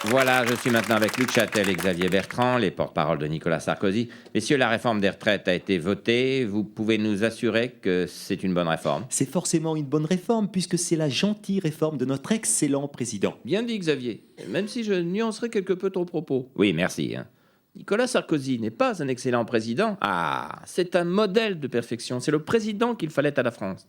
Voilà, je suis maintenant avec Luc Châtel et Xavier Bertrand, les porte-parole de Nicolas Sarkozy. Messieurs, la réforme des retraites a été votée. Vous pouvez nous assurer que c'est une bonne réforme? C'est forcément une bonne réforme puisque c'est la gentille réforme de notre excellent président. Bien dit, Xavier, même si je nuancerai quelque peu ton propos. Oui, merci. Nicolas Sarkozy n'est pas un excellent président. Ah, c'est un modèle de perfection. C'est le président qu'il fallait à la France.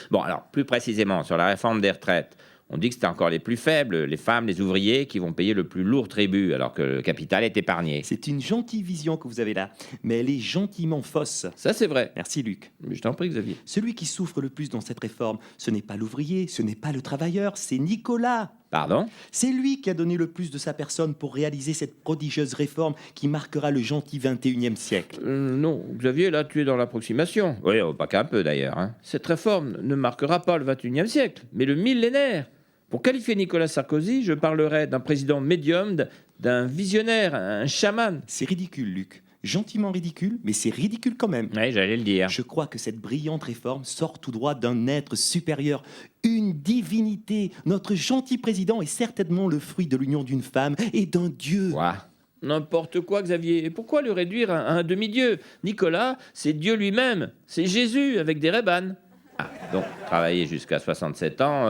Bon, alors, plus précisément, sur la réforme des retraites, on dit que c'était encore les plus faibles, les femmes, les ouvriers, qui vont payer le plus lourd tribut, alors que le capital est épargné. C'est une gentille vision que vous avez là, mais elle est gentiment fausse. Ça, c'est vrai. Merci Luc. Mais je t'en prie, Xavier. Celui qui souffre le plus dans cette réforme, ce n'est pas l'ouvrier, ce n'est pas le travailleur, c'est Nicolas. Pardon? C'est lui qui a donné le plus de sa personne pour réaliser cette prodigieuse réforme qui marquera le gentil 21e siècle. Non, Xavier, là, tu es dans l'approximation. Oui, pas qu'un peu, d'ailleurs. Cette réforme ne marquera pas le 21e siècle, mais le millénaire. Pour qualifier Nicolas Sarkozy, je parlerais d'un président médium, d'un visionnaire, un chaman. C'est ridicule, Luc. Gentiment ridicule, mais c'est ridicule quand même. Oui, j'allais le dire. Je crois que cette brillante réforme sort tout droit d'un être supérieur, une divinité. Notre gentil président est certainement le fruit de l'union d'une femme et d'un dieu. Ouah. N'importe quoi, Xavier. Et pourquoi le réduire à un demi-dieu? Nicolas, c'est Dieu lui-même. C'est Jésus avec des rébanes. Ah, donc, travailler jusqu'à 67 ans,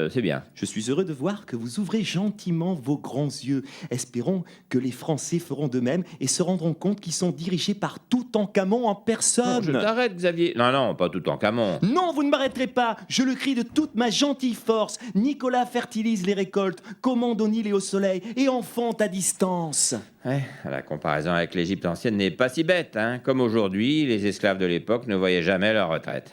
c'est bien. Je suis heureux de voir que vous ouvrez gentiment vos grands yeux. Espérons que les Français feront de même et se rendront compte qu'ils sont dirigés par Toutankhamon en Non, personne. je t'arrête, Xavier. Non, pas tout en camon. Non, vous ne m'arrêterez pas. Je le crie de toute ma gentille force. Nicolas fertilise les récoltes, commande au Nil et au soleil et enfante à distance. Ouais, la comparaison avec l'Égypte ancienne n'est pas si bête. Comme aujourd'hui, les esclaves de l'époque ne voyaient jamais leur retraite.